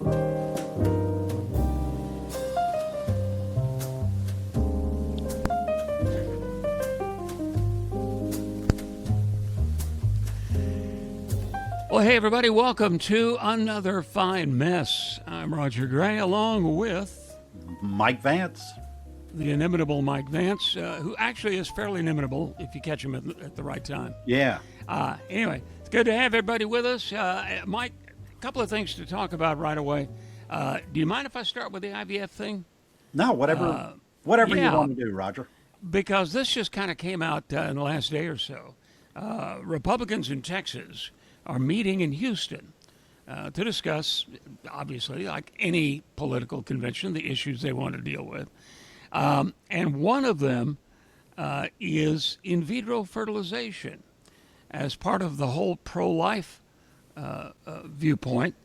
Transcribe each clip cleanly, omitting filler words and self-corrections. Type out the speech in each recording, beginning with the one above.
Well, hey, everybody, welcome to another fine mess. I'm Roger Gray, along with Mike Vance. the inimitable Mike Vance, who actually is fairly inimitable if you catch him at the right time. Yeah. Anyway, it's good to have everybody with us. Mike, a couple of things to talk about right away. Do you mind if I start with the IVF thing? No, whatever you yeah. want to do, Roger. Because this just kind of came out in the last day or so. Republicans in Texas are meeting in Houston to discuss, obviously, like any political convention, the issues they want to deal with. And one of them is in vitro fertilization. As part of the whole pro-life viewpoint,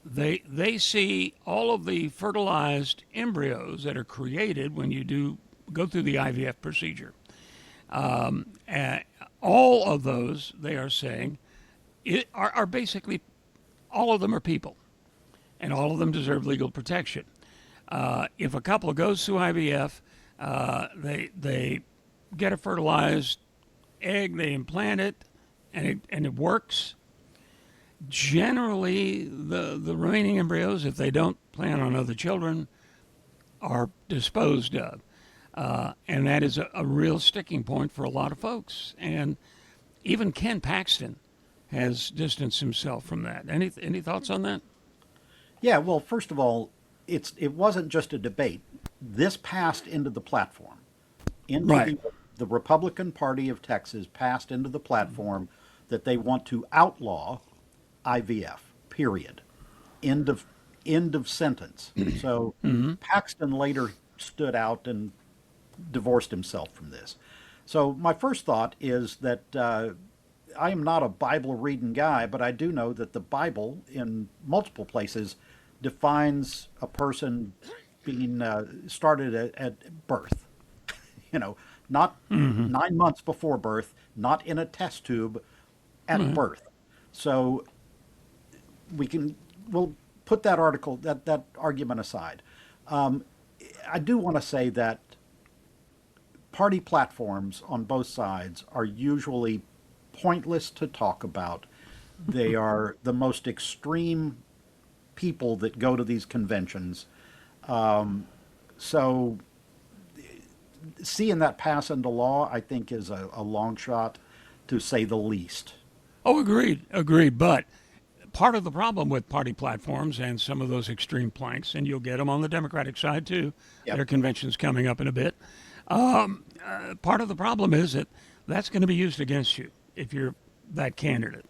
they see all of the fertilized embryos that are created when you go through the IVF procedure. All of those, they are saying, are basically, all of them are people, and all of them deserve legal protection. If a couple goes through IVF, they get a fertilized egg, they implant it, and it works. Generally, the remaining embryos, if they don't plan on other children, are disposed of. And that is a real sticking point for a lot of folks. And even Ken Paxton has distanced himself from that. Any thoughts on that? Yeah, well, first of all, it wasn't just a debate. This passed into the platform. Right. The Republican Party of Texas passed into the platform that they want to outlaw IVF, period. End of sentence. So Paxton later stood out and divorced himself from this. So my first thought is that I am not a Bible reading guy, but I do know that the Bible in multiple places defines a person being started at birth. Not 9 months before birth, not in a test tube, at birth. So we'll put that argument aside. I do want to say that party platforms on both sides are usually pointless to talk about. They are the most extreme people that go to these conventions. So seeing that pass into law, I think, is a long shot, to say the least. Oh, agreed. But part of the problem with party platforms and some of those extreme planks, and you'll get them on the Democratic side too, Yep. their convention's coming up in a bit. Part of the problem is that that's going to be used against you if you're that candidate.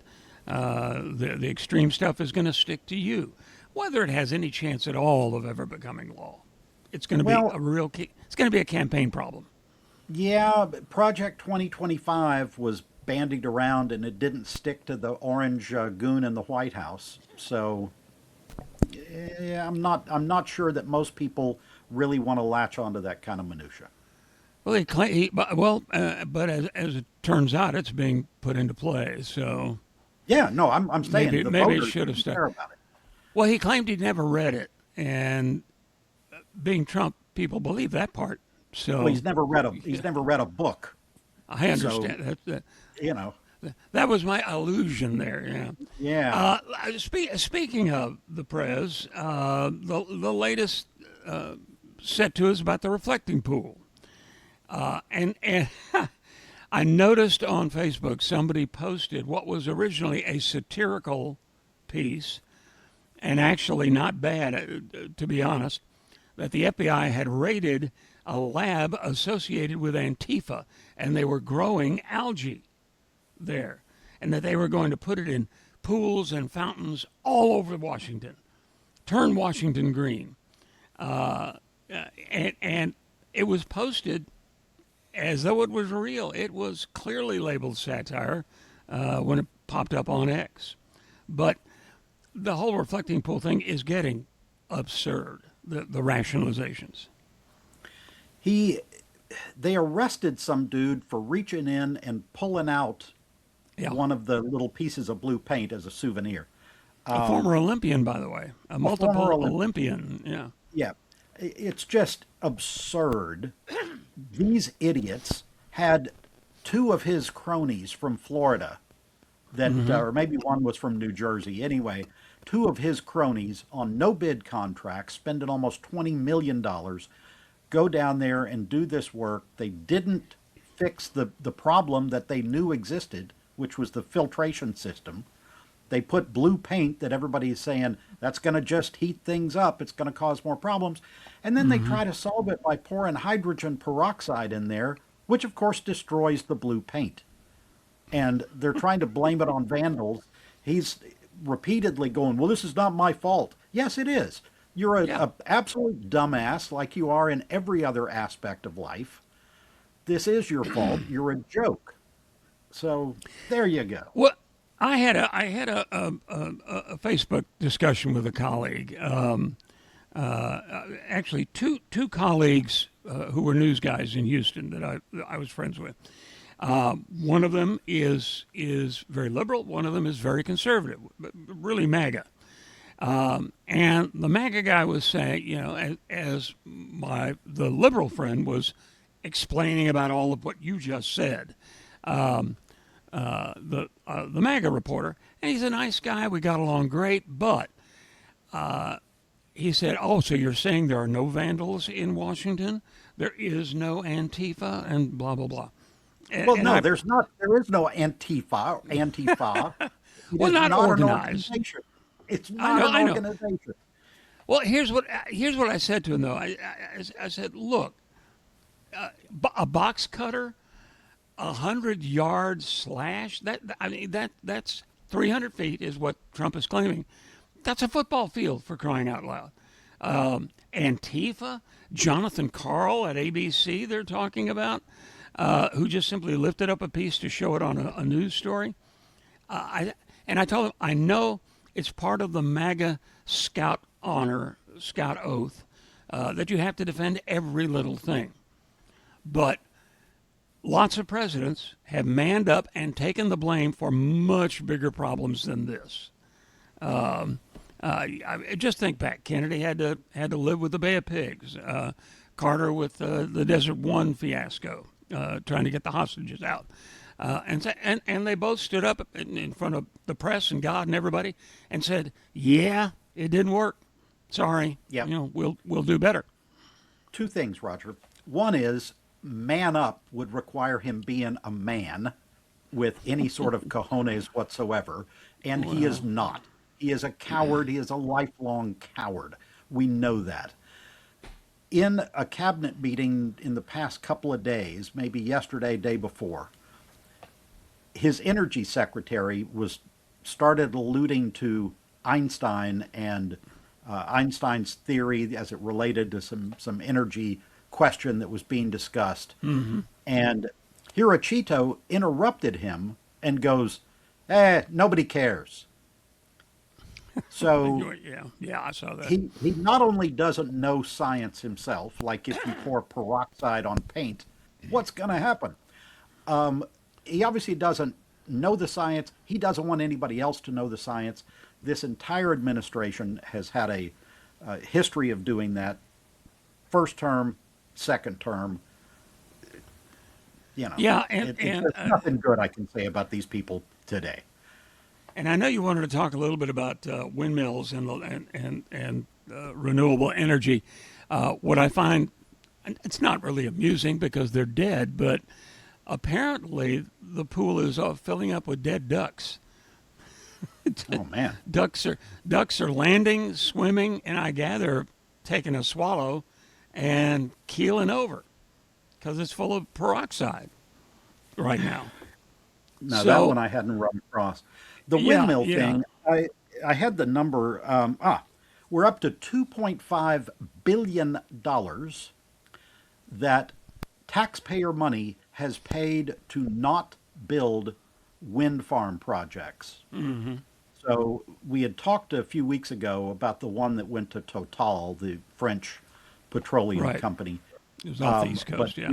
The extreme stuff is going to stick to you, whether it has any chance at all of ever becoming law. It's going to be it's going to be a campaign problem. Yeah, but Project 2025 was bandied around, and it didn't stick to the orange goon in the White House. So yeah, I'm not sure that most people really want to latch onto that kind of minutia. Well, but as it turns out, it's being put into play. So Yeah, no, I'm saying maybe the it voters should have didn't stuck. care about it. Well, he claimed he'd never read it, and being Trump, people believe that part. So Well, he's never read a book. I understand So, that was my allusion there. Yeah. Yeah. Speaking of the prez, the latest set to is about the reflecting pool, and I noticed on Facebook somebody posted what was originally a satirical piece, and actually not bad, to be honest, that the FBI had raided a lab associated with Antifa, and they were growing algae there, and that they were going to put it in pools and fountains all over Washington, turn Washington green. And it was posted as though it was real. It was clearly labeled satire when it popped up on X. But the whole reflecting pool thing is getting absurd, the rationalizations. They arrested some dude for reaching in and pulling out Yeah. one of the little pieces of blue paint as a souvenir. A former Olympian, by the way, a A former multiple Olympian. Olympian. Yeah. Yeah, it's just absurd. These idiots had two of his cronies from Florida that, or maybe one was from New Jersey. Anyway, two of his cronies on no bid contracts, spending almost $20 million, go down there and do this work. They didn't fix the problem that they knew existed, which was the filtration system. They put blue paint that everybody is saying that's going to just heat things up. It's going to cause more problems. And then they try to solve it by pouring hydrogen peroxide in there, which of course destroys the blue paint. And they're trying to blame it on vandals. He's repeatedly going, well, this is not my fault. Yes, it is. You're Yeah. a absolute dumbass like you are in every other aspect of life. This is your fault. You're a joke. So there you go. Well, I had a Facebook discussion with a colleague. Actually, two colleagues who were news guys in Houston that I was friends with. One of them is very liberal. One of them is very conservative, really MAGA. And the MAGA guy was saying, as the liberal friend was explaining about all of what you just said. The MAGA reporter, and he's a nice guy. We got along great, but he said, "Oh, so you're saying there are no vandals in Washington? There is no Antifa and blah blah blah." Well, And no, I, there's not. There is no Antifa. Antifa. It well, is not not an organized. organization. It's I not know, an I know. organization. Well, here's what I said to him though. I said, "Look, a box cutter, 100 yard slash. That's 300 feet is what Trump is claiming. That's a football field for crying out loud." Antifa, Jonathan Carl at ABC, they're talking about, who just simply lifted up a piece to show it on a news story. I told him I know it's part of the MAGA Scout honor, Scout oath, that you have to defend every little thing, but lots of presidents have manned up and taken the blame for much bigger problems than this. Just think back. Kennedy had to live with the Bay of Pigs. Carter with the Desert One fiasco, trying to get the hostages out. And they both stood up in front of the press and God and everybody and said, "Yeah, it didn't work. Sorry. Yep. We'll do better." Two things, Roger. One is man up would require him being a man with any sort of cojones whatsoever, and he is not. He is a coward. He is a lifelong coward. We know that. In a cabinet meeting in the past couple of days, maybe yesterday, day before, his energy secretary started alluding to Einstein and Einstein's theory as it related to some energy question that was being discussed. And Hirochito interrupted him and goes, nobody cares. So Yeah, I saw that. he not only doesn't know science himself, like if you pour peroxide on paint, what's going to happen? He obviously doesn't know the science. He doesn't want anybody else to know the science. This entire administration has had a history of doing that. First term, second term. Yeah, There's nothing good I can say about these people today. And I know you wanted to talk a little bit about windmills and renewable energy. What I find, it's not really amusing because they're dead, but apparently the pool is filling up with dead ducks. Oh man, Ducks are landing, swimming, and I gather taking a swallow and keeling over because it's full of peroxide right now. no, that So one I hadn't run across. The yeah, windmill yeah. thing, I had the number. We're up to $2.5 billion that taxpayer money has paid to not build wind farm projects. So we had talked a few weeks ago about the one that went to Total, the French petroleum Right. company. It was off the East Coast, yeah.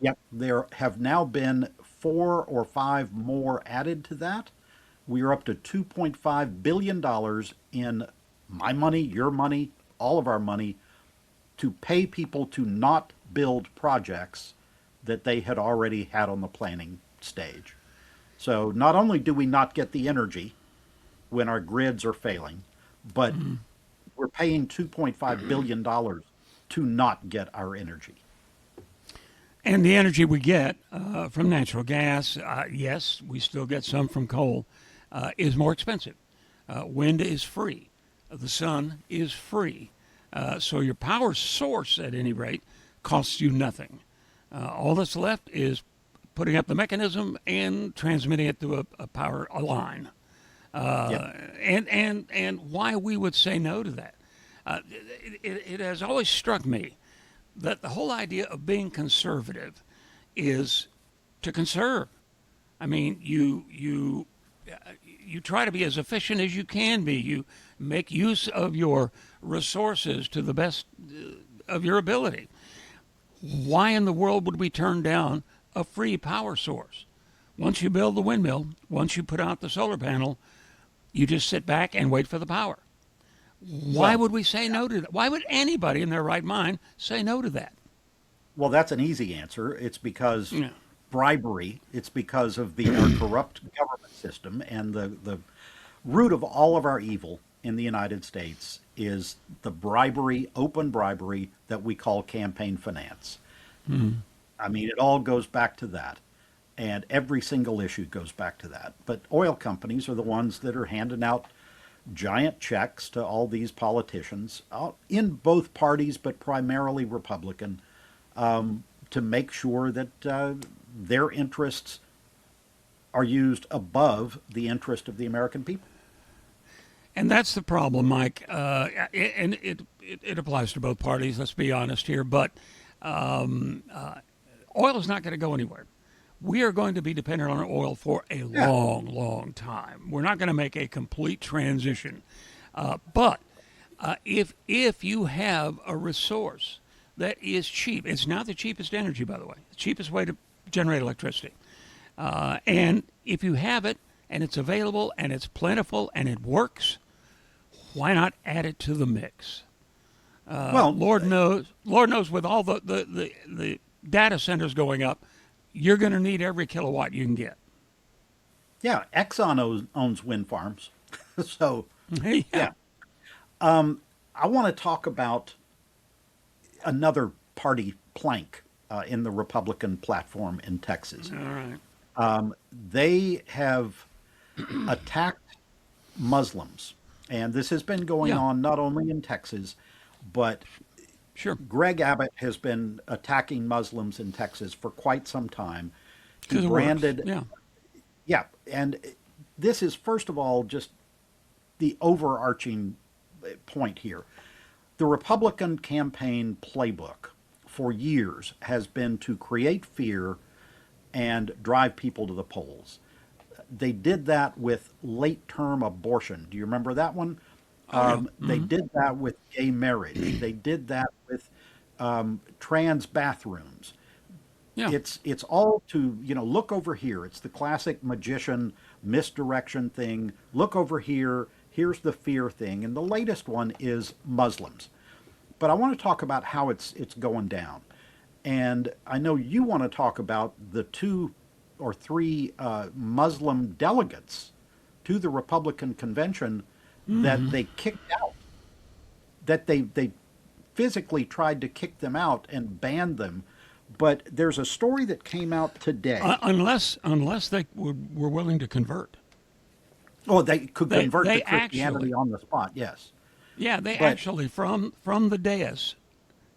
Yep, there have now been 4 or 5 more added to that, we are up to $2.5 billion in my money, your money, all of our money to pay people to not build projects that they had already had on the planning stage. So not only do we not get the energy when our grids are failing, but we're paying $2.5 billion to not get our energy. And the energy we get from natural gas, yes, we still get some from coal, is more expensive. Wind is free. The sun is free. So your power source, at any rate, costs you nothing. All that's left is putting up the mechanism and transmitting it to a power line. And why we would say no to that. It has always struck me that the whole idea of being conservative is to conserve. I mean, you try to be as efficient as you can be. You make use of your resources to the best of your ability. Why in the world would we turn down a free power source? Once you build the windmill, once you put out the solar panel, you just sit back and wait for the power. Why would we say no to that? Why would anybody in their right mind say no to that? Well, that's an easy answer. It's because bribery. It's because of our corrupt government system, and the root of all of our evil in the United States is the bribery, open bribery that we call campaign finance. I mean, it all goes back to that. And every single issue goes back to that. But oil companies are the ones that are handing out giant checks to all these politicians in both parties, but primarily Republican, to make sure that their interests are used above the interest of the American people. And that's the problem, Mike. And it applies to both parties, let's be honest here. But oil is not going to go anywhere. We are going to be dependent on oil for a long, long time. We're not going to make a complete transition. But if you have a resource that is cheap, it's not the cheapest energy, by the way, the cheapest way to generate electricity. And if you have it and it's available and it's plentiful and it works, why not add it to the mix? Lord knows, with all the data centers going up, you're going to need every kilowatt you can get. Yeah, Exxon owns wind farms. So, yeah. I want to talk about another party plank in the Republican platform in Texas. All right. They have attacked Muslims, and this has been going on not only in Texas, but Sure. Greg Abbott has been attacking Muslims in Texas for quite some time. He 'Cause it branded, works. yeah, and this is first of all just the overarching point here. The Republican campaign playbook for years has been to create fear and drive people to the polls. They did that with late-term abortion. Do you remember that one? They did that with gay marriage. They did that with trans bathrooms. Yeah. It's all to, look over here. It's the classic magician misdirection thing. Look over here. Here's the fear thing. And the latest one is Muslims. But I want to talk about how it's going down. And I know you want to talk about the 2 or 3 Muslim delegates to the Republican convention that they kicked out, that they physically tried to kick them out and ban them. But there's a story that came out today. Unless they were willing to convert. Oh, they could convert they to Christianity actually, on the spot, yes. Yeah, they actually, from the dais,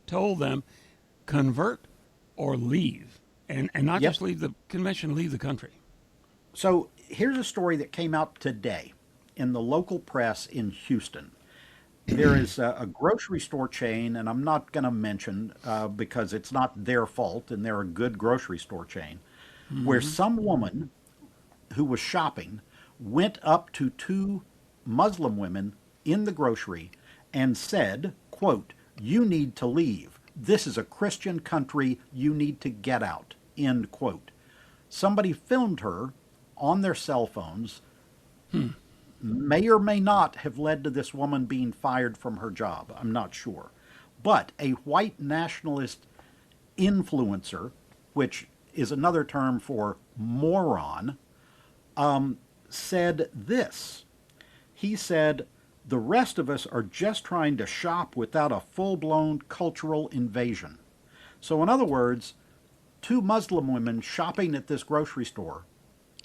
told them, convert or leave. And not just leave the convention, leave the country. So here's a story that came out today in the local press in Houston. There is a grocery store chain, and I'm not going to mention because it's not their fault, and they're a good grocery store chain, where some woman who was shopping went up to 2 Muslim women in the grocery and said, quote, "You need to leave. This is a Christian country. You need to get out," end quote. Somebody filmed her on their cell phones may or may not have led to this woman being fired from her job. I'm not sure. But a white nationalist influencer, which is another term for moron, said this. He said, "The rest of us are just trying to shop without a full-blown cultural invasion." So in other words, two Muslim women shopping at this grocery store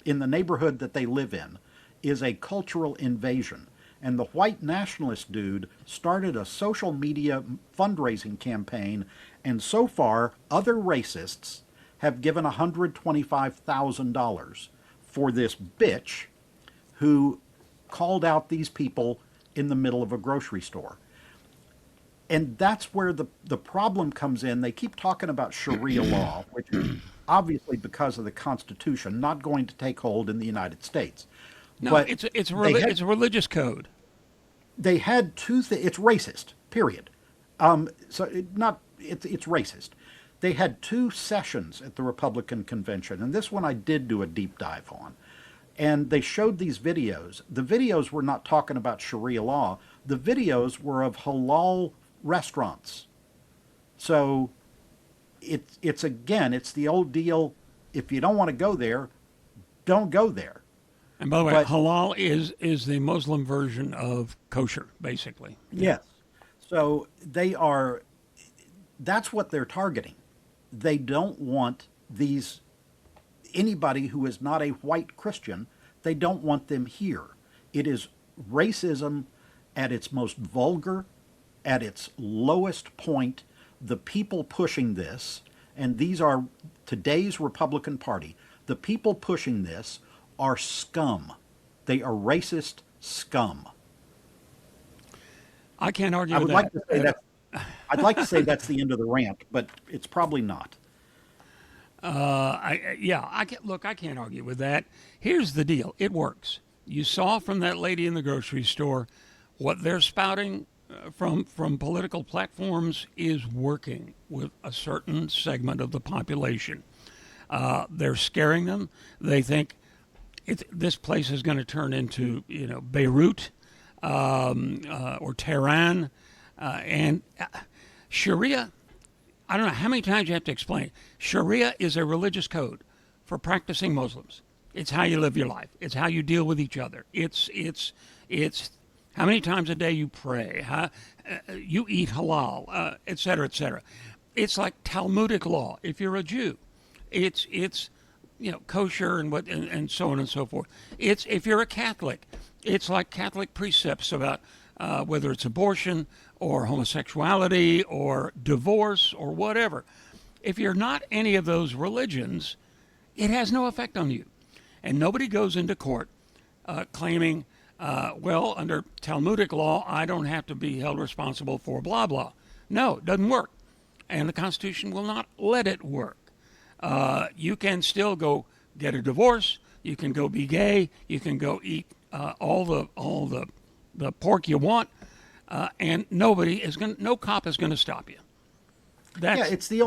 in the neighborhood that they live in is a cultural invasion. And the white nationalist dude started a social media fundraising campaign, and so far, other racists have given $125,000 for this bitch who called out these people in the middle of a grocery store. And that's where the problem comes in. They keep talking about Sharia law, which is obviously because of the Constitution not going to take hold in the United States. No, But it's they had- it's a religious code. they had two things. It's racist, period. It's racist. They had two sessions at the Republican convention, and this one I did do a deep dive on. And they showed these videos. The videos were not talking about Sharia law. The videos were of halal restaurants. So it's again, it's the old deal. If you don't want to go there, don't go there. And by the way, But- halal is the Muslim version of kosher, basically. Yes. So that's what they're targeting. They don't want anybody who is not a white Christian, they don't want them here. It is racism at its most vulgar, at its lowest point. The people pushing this, and these are today's Republican Party, the people pushing this are scum. They are racist scum. I can't argue I with would that. like to say that. I'd like to say that's the end of the rant, but it's probably not. I can't argue with that. Here's the deal: it works. You saw from that lady in the grocery store what they're spouting from political platforms is working with a certain segment of the population. They're scaring them. They think this place is going to turn into Beirut or Tehran, and Sharia. I don't know how many times you have to explain. Sharia is a religious code for practicing Muslims. It's how you live your life. It's how you deal with each other. It's how many times a day you pray, how you eat halal, et cetera, et cetera. It's like Talmudic law. If you're a Jew, it's kosher and so on and so forth. It's if you're a Catholic, it's like Catholic precepts about whether it's abortion or homosexuality or divorce or whatever. If you're not any of those religions, it has no effect on you. And nobody goes into court claiming, under Talmudic law, I don't have to be held responsible for blah, blah. No, it doesn't work. And the Constitution will not let it work. You can still go get a divorce. You can go be gay. You can go eat all the pork you want. And no cop is going to stop you. It's the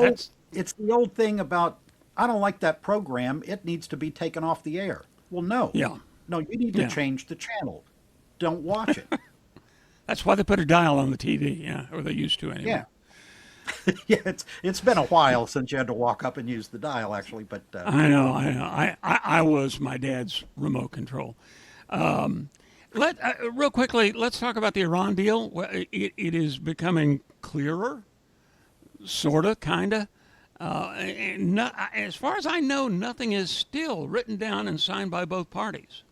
old thing about, I don't like that program, it needs to be taken off the air. Well, no. Yeah. No, you need to change the channel. Don't watch it. That's why they put a dial on the TV, or they used to anyway. Yeah. Yeah, it's been a while since you had to walk up and use the dial, actually, but I know. I was my dad's remote control. Real quickly, let's talk about the Iran deal. It is becoming clearer, sorta, kinda. As far as I know, nothing is still written down and signed by both parties.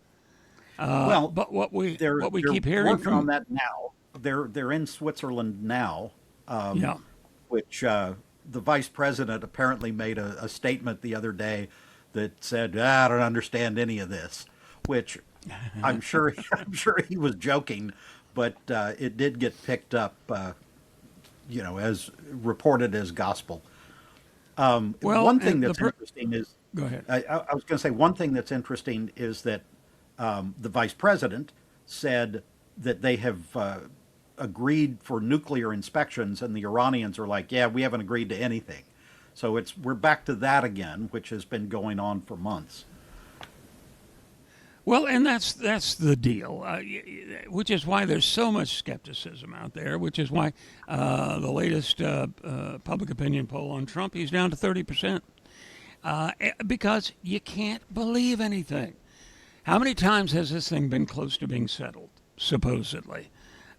But what we keep hearing working from on that now. They're in Switzerland now. Which the vice president apparently made a statement the other day that said, I don't understand any of this, which I'm sure he was joking, but it did get picked up, as reported as gospel. One thing that's interesting is, go ahead. I was going to say one thing that's interesting is that the vice president said that they have agreed for nuclear inspections, and the Iranians are like, yeah, we haven't agreed to anything. So we're back to that again, which has been going on for months. Well, and that's the deal, which is why there's so much skepticism out there. Which is why the latest public opinion poll on Trump, he's down to 30%, because you can't believe anything. How many times has this thing been close to being settled? Supposedly,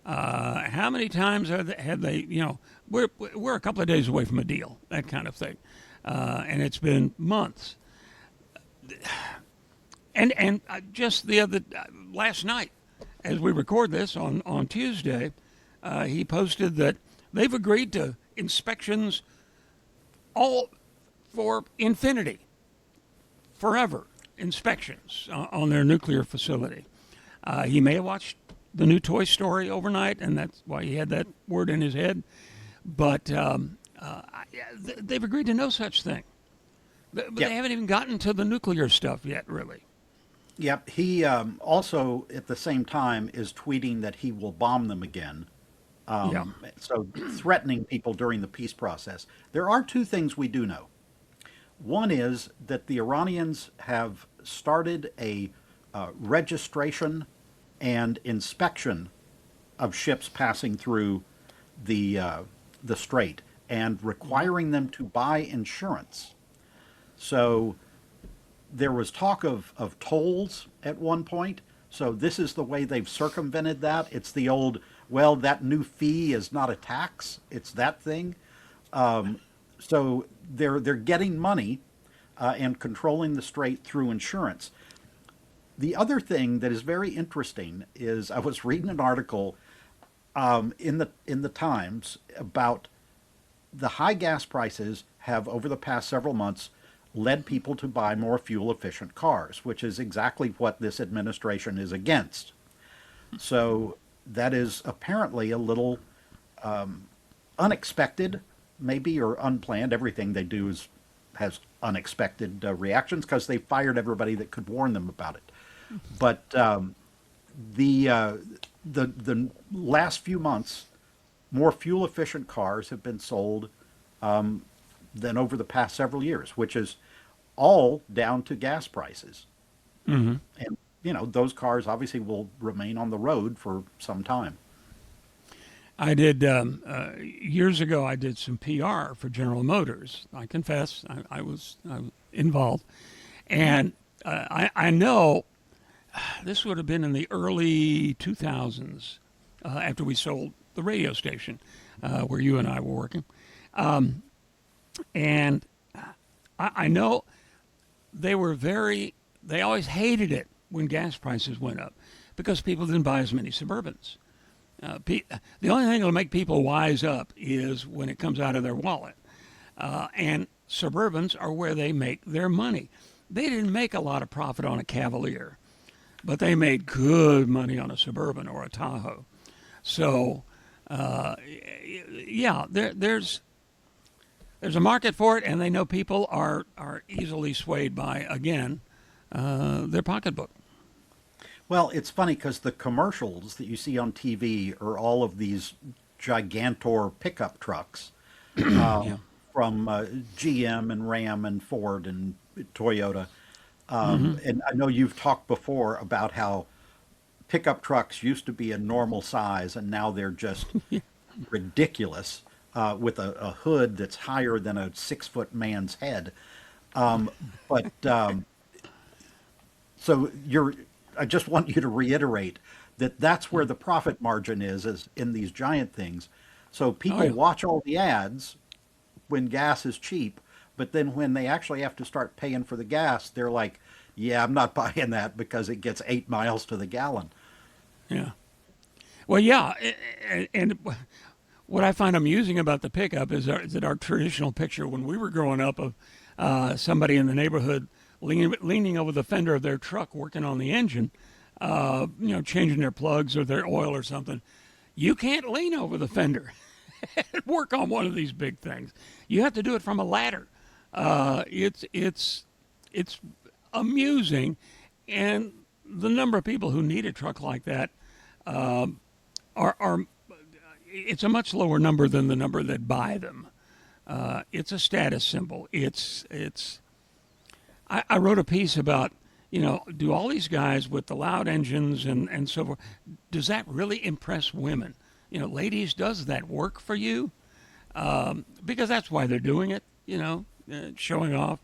how many times had they? We're a couple of days away from a deal, that kind of thing, and it's been months. And just the other last night, as we record this on Tuesday, he posted that they've agreed to inspections all for infinity, forever inspections on their nuclear facility. He may have watched the new Toy Story overnight, and that's why he had that word in his head. But they've agreed to no such thing. But they haven't even gotten to the nuclear stuff yet, really. Yep. He also, at the same time, is tweeting that he will bomb them again. So threatening people during the peace process. There are two things we do know. One is that the Iranians have started a registration and inspection of ships passing through the strait and requiring them to buy insurance. So there was talk of tolls at one point. So this is the way they've circumvented that. It's the old, well, that new fee is not a tax. It's that thing. So they're getting money and controlling the strait through insurance. The other thing that is very interesting is I was reading an article in the Times about the high gas prices have over the past several months led people to buy more fuel-efficient cars, which is exactly what this administration is against. So that is apparently a little unexpected, maybe, or unplanned. Everything they do has unexpected reactions because they fired everybody that could warn them about it. But the last few months, more fuel-efficient cars have been sold than over the past several years, which is all down to gas prices. Mm-hmm. And, those cars obviously will remain on the road for some time. I did, years ago, I did some PR for General Motors. I confess, I was involved. And I know this would have been in the early 2000s after we sold the radio station where you and I were working. And I know they always hated it when gas prices went up because people didn't buy as many Suburbans. The only thing that'll make people wise up is when it comes out of their wallet. And Suburbans are where they make their money. They didn't make a lot of profit on a Cavalier, but they made good money on a Suburban or a Tahoe. So, there's a market for it, and they know people are easily swayed by, again, their pocketbook. Well, it's funny because the commercials that you see on TV are all of these gigantor pickup trucks from GM and Ram and Ford and Toyota. And I know you've talked before about how pickup trucks used to be a normal size, and now they're just ridiculous. With a hood that's higher than a 6-foot man's head. So I just want you to reiterate that that's where the profit margin is in these giant things. So people watch all the ads when gas is cheap, but then when they actually have to start paying for the gas, they're like, yeah, I'm not buying that because it gets 8 miles to the gallon. Yeah. Well, yeah. And what I find amusing about the pickup is that our traditional picture when we were growing up of somebody in the neighborhood leaning over the fender of their truck working on the engine, changing their plugs or their oil or something. You can't lean over the fender and work on one of these big things. You have to do it from a ladder. It's amusing, and the number of people who need a truck like that are it's a much lower number than the number that buy them. It's a status symbol. I wrote a piece about do all these guys with the loud engines and so forth, does that really impress women? Ladies, does that work for you? Because that's why they're doing it, showing off,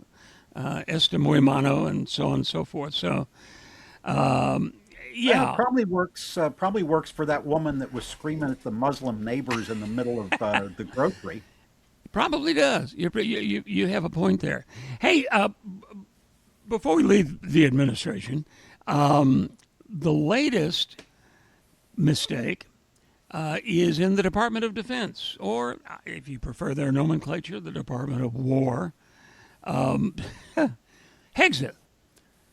este muy mano, and so on and so forth. So, Well, it yeah, probably works. Probably works for that woman that was screaming at the Muslim neighbors in the middle of the grocery. probably does. You have a point there. Hey, before we leave the administration, the latest mistake is in the Department of Defense, or if you prefer their nomenclature, the Department of War. Hegseth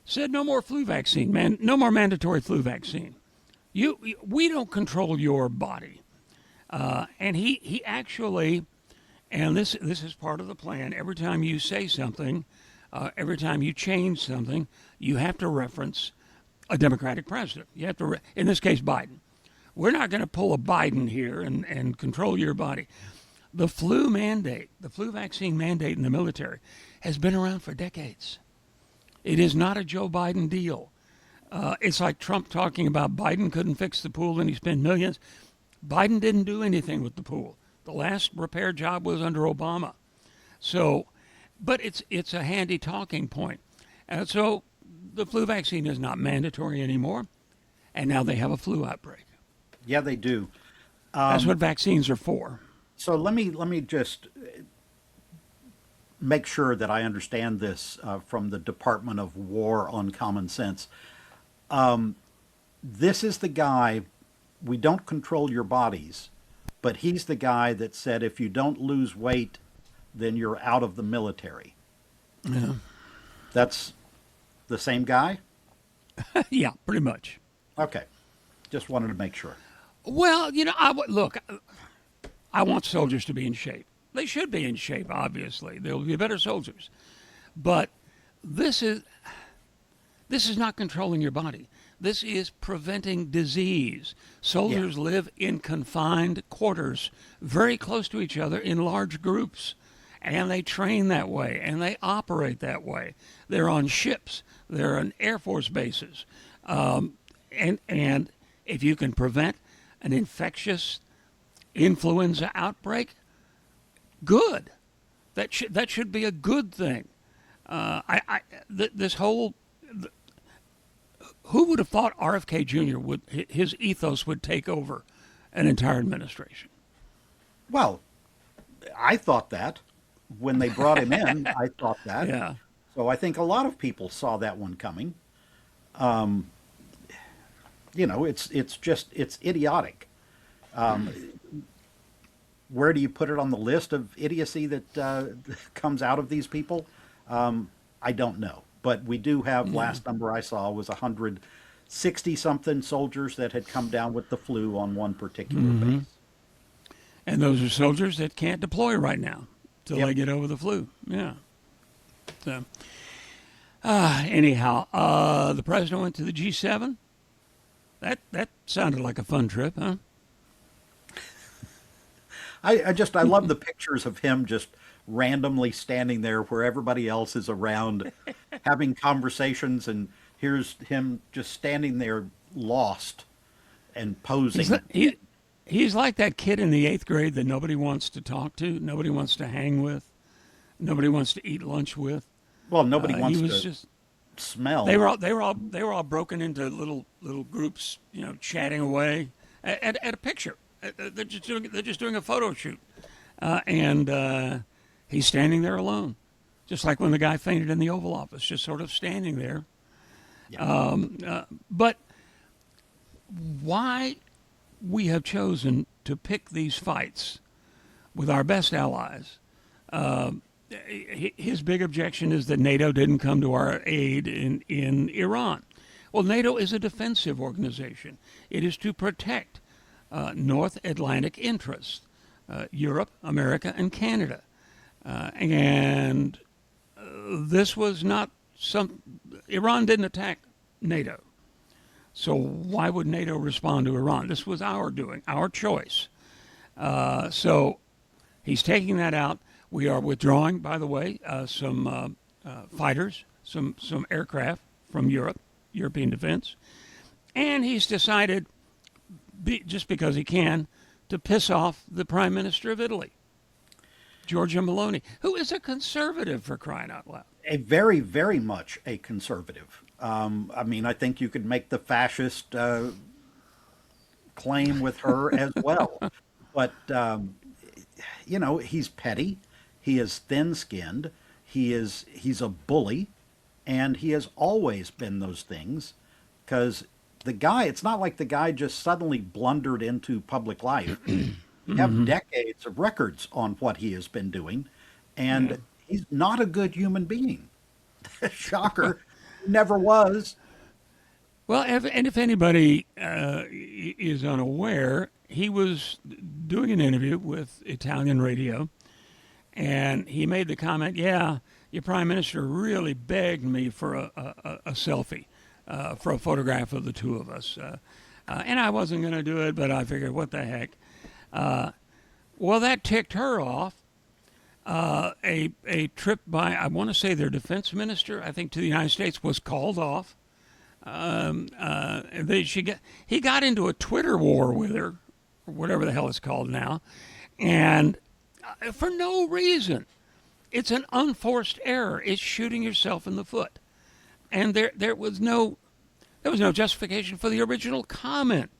said no more flu vaccine, man, no more mandatory flu vaccine. We don't control your body, and he actually, and this is part of the plan. Every time you say something, every time you change something, you have to reference a Democratic president. You have to, in this case, Biden. We're not going to pull a Biden here and control your body. The flu mandate, the flu vaccine mandate in the military, has been around for decades. It is not a Joe Biden deal. It's like Trump talking about Biden couldn't fix the pool and he spent millions. Biden didn't do anything with the pool. The last repair job was under Obama. So, but it's a handy talking point. And so the flu vaccine is not mandatory anymore, and now they have a flu outbreak. Yeah, they do. That's what vaccines are for. So let me just make sure that I understand this from the Department of War on common sense. This is the guy. We don't control your bodies, but he's the guy that said if you don't lose weight, then you're out of the military. Yeah. That's the same guy? Yeah, pretty much. Okay. Just wanted to make sure. Well, look, I want soldiers to be in shape. They should be in shape, obviously. They'll be better soldiers. But this is not controlling your body. This is preventing disease. Soldiers live in confined quarters, very close to each other in large groups. And they train that way, and they operate that way. They're on ships. They're on Air Force bases. And if you can prevent an infectious influenza outbreak, good. That should be a good thing. This whole, who would have thought RFK Jr. his ethos would take over an entire administration? Well, I thought that when they brought him in. I thought that. Yeah. So I think a lot of people saw that one coming. It's idiotic. Where do you put it on the list of idiocy that comes out of these people? I don't know. But we do have, last number I saw was 160 something soldiers that had come down with the flu on one particular base. And those are soldiers that can't deploy right now till they get over the flu. Yeah. So, anyhow, the president went to the G7. That sounded like a fun trip, huh? I love the pictures of him just randomly standing there where everybody else is around having conversations, and here's him just standing there lost and posing. He's like that kid in the 8th grade that nobody wants to talk to, nobody wants to hang with, nobody wants to eat lunch with. Well, nobody wants he was to just, smell. They were all broken into little groups, chatting away at a picture. They're just doing a photo shoot, and he's standing there alone, just like when the guy fainted in the Oval Office, just sort of standing there. Yeah. But why we have chosen to pick these fights with our best allies? His big objection is that NATO didn't come to our aid in Iran. Well, NATO is a defensive organization. It is to protect North Atlantic interests, Europe, America, and Canada. And this was not Iran didn't attack NATO. So why would NATO respond to Iran? This was our doing, our choice. So he's taking that out. We are withdrawing, by the way, some fighters, some aircraft from European defense, and he's decided, just because he can, to piss off the Prime Minister of Italy, Giorgia Meloni, who is a conservative, for crying out loud. A very, very much a conservative. I mean, I think you could make the fascist claim with her as well. But, he's petty. He is thin-skinned. He's a bully. And he has always been those things, because it's not like the guy just suddenly blundered into public life. You have decades of records on what he has been doing, and he's not a good human being. Shocker, never was. Well, if anybody is unaware, he was doing an interview with Italian radio, and he made the comment, "Yeah, your prime minister really begged me for a selfie, for a photograph of the two of us, and I wasn't going to do it, but I figured, what the heck." Well, that ticked her off. A trip by, I want to say, their defense minister, I think, to the United States was called off. He got into a Twitter war with her, or whatever the hell it's called now, and for no reason. It's an unforced error. It's shooting yourself in the foot, and there was no justification for the original comment.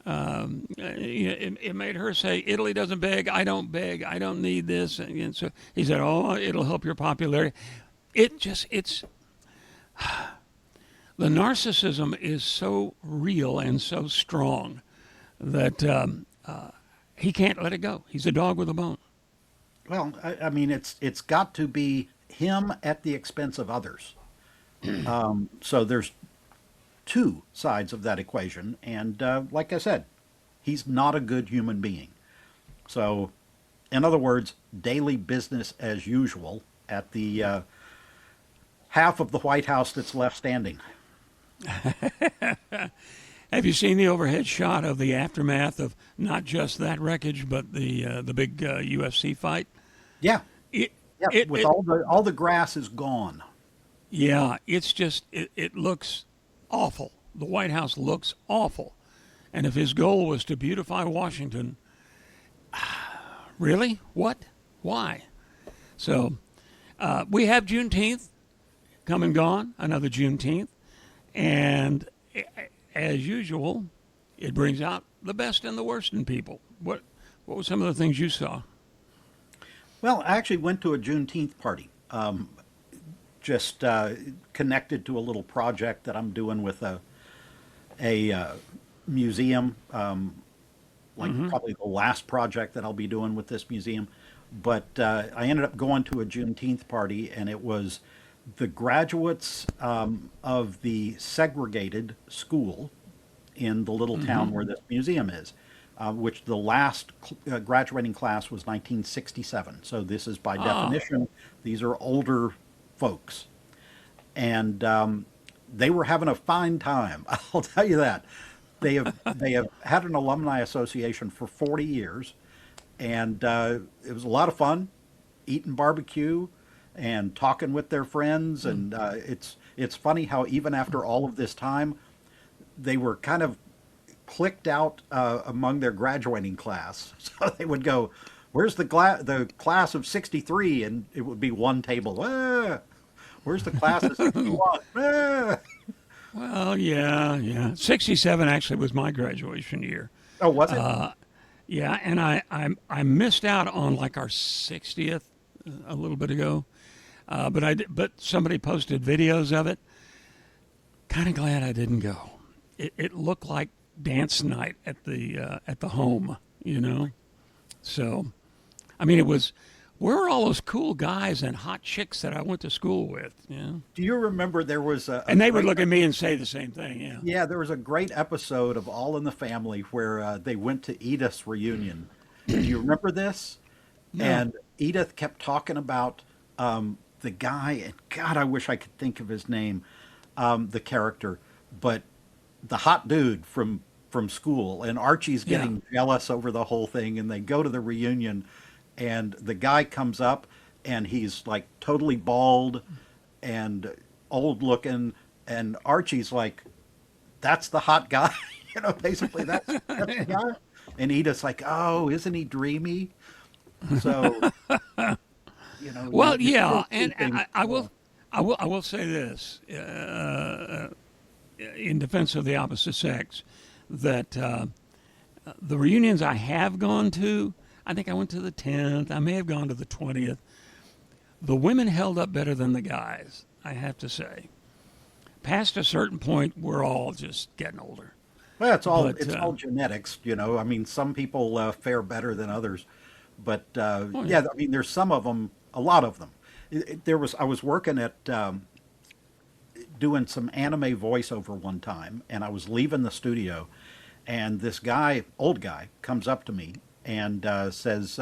It made her say, "Italy doesn't beg, I don't beg, I don't need this," and so he said, "Oh, it'll help your popularity." It's the narcissism is so real and so strong that he can't let it go. He's a dog with a bone. Well, I mean, it's got to be him at the expense of others. So there's two sides of that equation, and like I said, he's not a good human being. So, in other words, daily business as usual at the half of the White House that's left standing. Have you seen the overhead shot of the aftermath of not just that wreckage, but the big UFC fight? Yeah, all the grass is gone. Yeah, it's just it looks awful. The White House looks awful, and if his goal was to beautify Washington, really, what, why? So we have Juneteenth come and gone, another Juneteenth, and as usual, it brings out the best and the worst in people. What were some of the things you saw? Well, I actually went to a Juneteenth party, just connected to a little project that I'm doing with a museum, probably the last project that I'll be doing with this museum. But I ended up going to a Juneteenth party, and it was the graduates of the segregated school in the little town where this museum is, which the last graduating class was 1967. So this is, by definition, these are older folks. And they were having a fine time, I'll tell you that. They have had an alumni association for 40 years, and it was a lot of fun, eating barbecue and talking with their friends. And it's funny how even after all of this time, they were kind of clicked out among their graduating class. So they would go, "Where's the class of '63?" And it would be one table. Where's the class of '61? Well, yeah. 67 actually was my graduation year. Oh, was it? Yeah, and I missed out on like our 60th a little bit ago, but somebody posted videos of it. Kind of glad I didn't go. It looked like dance night at the home, So, I mean, it was. Where were all those cool guys and hot chicks that I went to school with? Do you remember there was and they would look at me and say the same thing. Yeah. Yeah, there was a great episode of All in the Family where they went to Edith's reunion. Do you remember this? No. And Edith kept talking about the guy, and God, I wish I could think of his name, the character, but the hot dude from school. And Archie's getting jealous over the whole thing, and they go to the reunion. And the guy comes up, and he's like totally bald and old looking, And Archie's like, that's the hot guy. Basically that's the guy. And Edith's like, oh, isn't he dreamy? So, Well, you yeah, really see and things. I will say this in defense of the opposite sex, that the reunions I have gone to, I think I went to the 10th, I may have gone to the 20th. The women held up better than the guys, I have to say. Past a certain point, we're all just getting older. Well, But it's all genetics. I mean, some people fare better than others, but oh yeah, yeah, I mean, there's some of them, a lot of them. I was working at doing some anime voiceover one time, and I was leaving the studio, and this guy, old guy, comes up to me and says,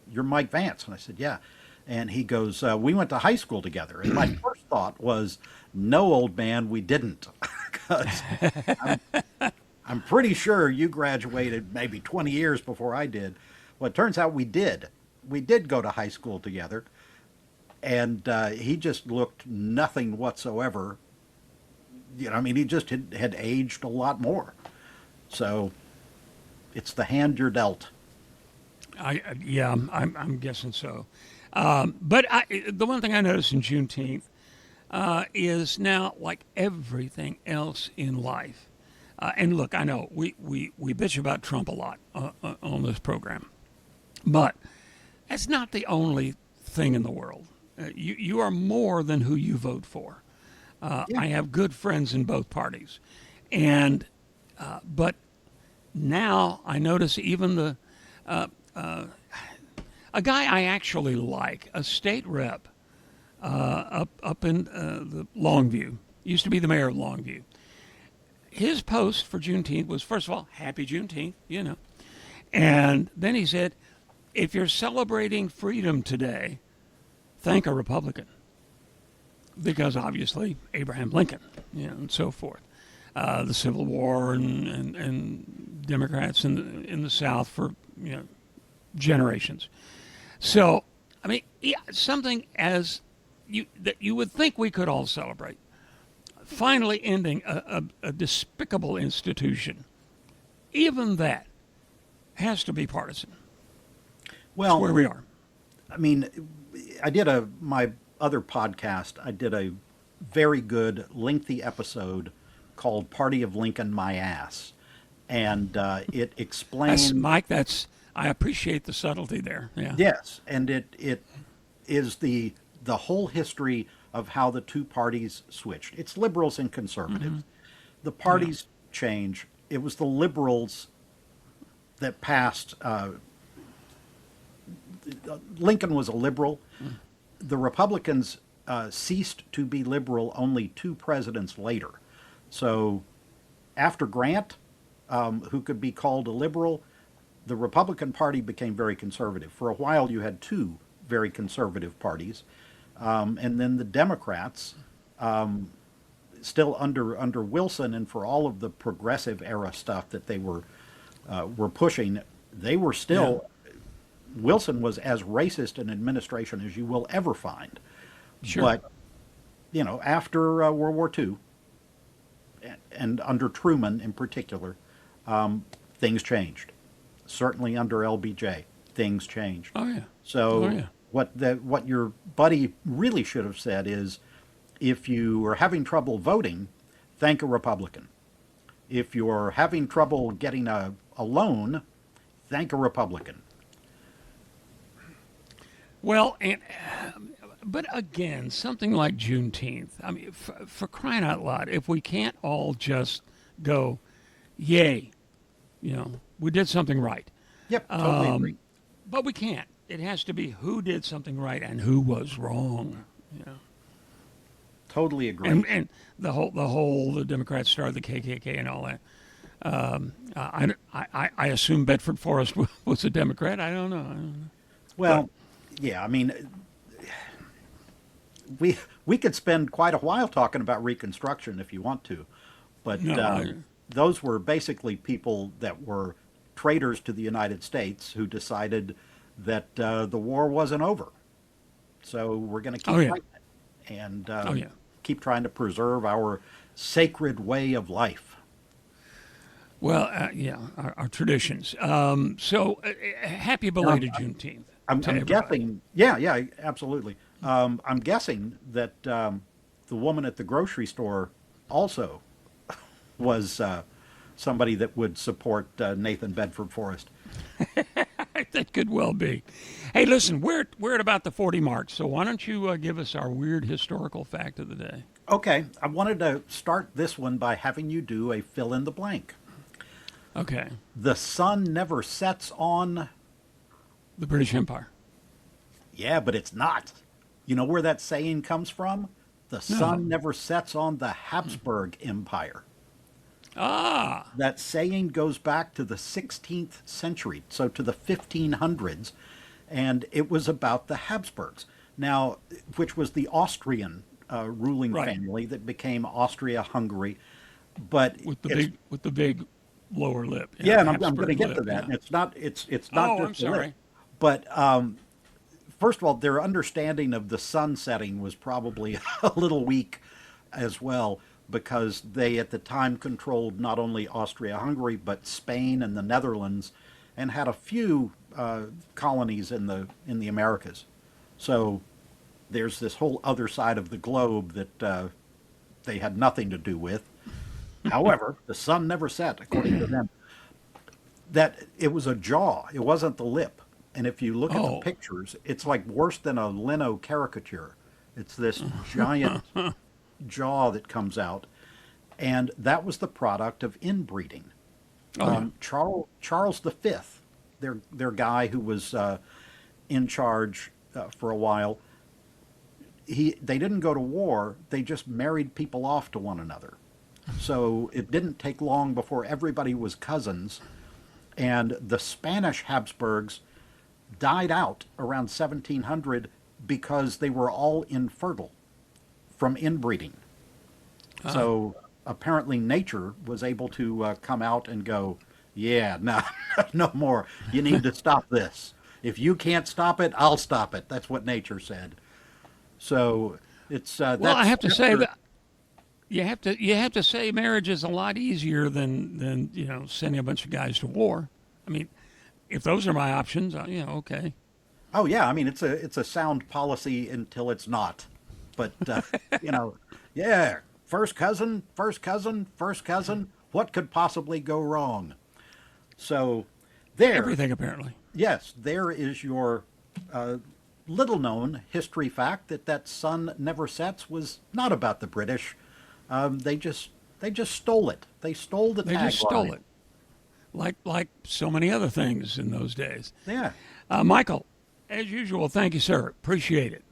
"You're Mike Vance," and I said, "Yeah." And he goes, "We went to high school together." And my first thought was, "No, old man, we didn't," because I'm pretty sure you graduated maybe 20 years before I did. Well, it turns out we did. We did go to high school together, and he just looked nothing whatsoever. I mean, he just had aged a lot more. So it's the hand you're dealt. yeah, I'm guessing so. But the one thing I noticed in Juneteenth is now like everything else in life. And look, I know we bitch about Trump a lot on this program, but that's not the only thing in the world. You are more than who you vote for. Yeah. I have good friends in both parties, and but now I notice even a guy I actually like, a state rep up in the Longview, used to be the mayor of Longview. His post for Juneteenth was, first of all, Happy Juneteenth. And then he said, if you're celebrating freedom today, thank a Republican. Because obviously, Abraham Lincoln, and so forth. The Civil War and Democrats in the South for, generations. So, I mean, yeah, something that you would think we could all celebrate. Finally ending a despicable institution. Even that has to be partisan. That's Well, where we are. I mean, my other podcast, I did a very good, lengthy episode called Party of Lincoln My Ass. And it That's explained. Mike. I appreciate the subtlety there. Yeah. Yes, and it is the whole history of how the two parties switched. It's liberals and conservatives. The Yeah. parties change. It was the liberals that passed. Lincoln was a liberal. The Republicans ceased to be liberal only two presidents later. So after Grant, who could be called a liberal, the Republican Party became very conservative. For a while, you had two very conservative parties. And then the Democrats, still under Wilson, and for all of the progressive era stuff that they were pushing, they were still. Wilson was as racist an administration as you will ever find. Sure. But after World War II, and under Truman in particular, things changed. Certainly under LBJ, things changed. Oh yeah. So Oh yeah. what your buddy really should have said is, if you are having trouble voting, thank a Republican. If you're having trouble getting a loan, thank a Republican. Well, but again, something like Juneteenth. I mean, for crying out loud, if we can't all just go, "Yay," we did something right. Yep, totally agree. But we can't. It has to be who did something right and who was wrong. Totally agree. And the Democrats started the KKK and all that. I assume Bedford Forrest was a Democrat. I don't know. Well, yeah, I mean, we could spend quite a while talking about Reconstruction if you want to, but No, those were basically people that were traitors to the United States who decided that the war wasn't over, so we're going to keep Oh, yeah. fighting it. And oh yeah. keep trying to preserve our sacred way of life. Well, yeah, our traditions. Happy belated Juneteenth I'm to everybody. guessing, yeah, absolutely. I'm guessing that the woman at the grocery store also was somebody that would support Nathan Bedford Forrest. That could well be. Hey, listen, we're at about the 40 mark, so why don't you give us our weird historical fact of the day? Okay, I wanted to start this one by having you do a fill in the blank. Okay, The sun never sets on. the British Empire. Yeah, but it's not. You know where that saying comes from? The sun never sets on the Hapsburg Empire. Ah, That saying goes back to the 16th century, so to the 1500s, and it was about the Habsburgs. Now, which was the Austrian ruling Right. family that became Austria-Hungary, but with the it's, big lower lip. yeah, and I'm going Habsburg to get lip, to that. yeah. And it's not Oh, just I'm the lip. sorry. But first of all, their understanding of the sun setting was probably a little weak as well, because they at the time controlled not only Austria-Hungary but Spain and the Netherlands, and had a few colonies in the Americas. So there's this whole other side of the globe that they had nothing to do with. However, the sun never set, according to them. That it was a jaw; it wasn't the lip. And if you look at the Oh. pictures, it's like worse than a Leno caricature. It's this giant jaw that comes out, and that was the product of inbreeding. Oh, yeah. Charles V, their guy who was in charge for a while, they didn't go to war. They just married people off to one another. So it didn't take long before everybody was cousins, and the Spanish Habsburgs died out around 1700 because they were all infertile from inbreeding. So apparently nature was able to come out and go, yeah, no, no more. You need to stop this. If you can't stop it, I'll stop it. That's what nature said. So it's Well, I have to say that you have to say marriage is a lot easier than sending a bunch of guys to war. I mean, if those are my options, okay. Oh yeah, I mean it's a sound policy until it's not. But yeah, first cousin, first cousin, first cousin. What could possibly go wrong? So there, Everything apparently. yes, there is your little-known history fact that sun never sets was not about the British. They just stole it. They stole the They tagline. just stole it, like so many other things in those days. Yeah. Michael, as usual, thank you, sir. Appreciate it.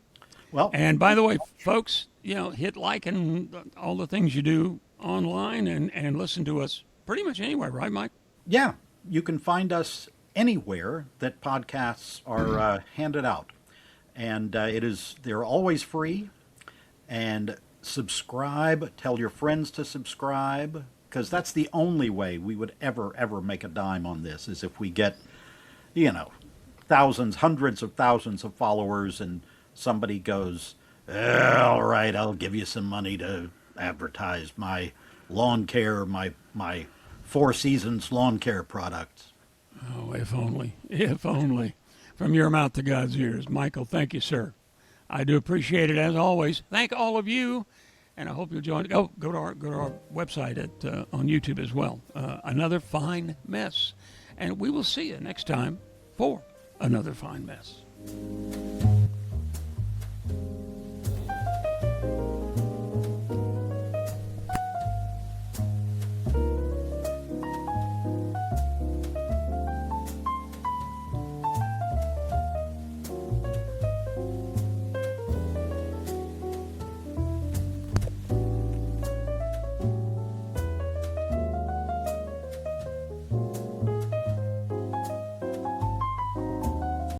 Well, And by the way, folks, hit like and all the things you do online and listen to us pretty much anywhere, right, Mike? yeah, you can find us anywhere that podcasts are handed out, and they're always free. And subscribe. Tell your friends to subscribe, because that's the only way we would ever make a dime on this, is if we get thousands, hundreds of thousands of followers, and somebody goes, all right, I'll give you some money to advertise my lawn care, my Four Seasons lawn care products. Oh, if only. If only. From your mouth to God's ears. Michael, thank you, sir. I do appreciate it, as always. Thank all of you, and I hope you'll join. Go to our website on YouTube as well. Another Fine Mess. And we will see you next time for Another Fine Mess.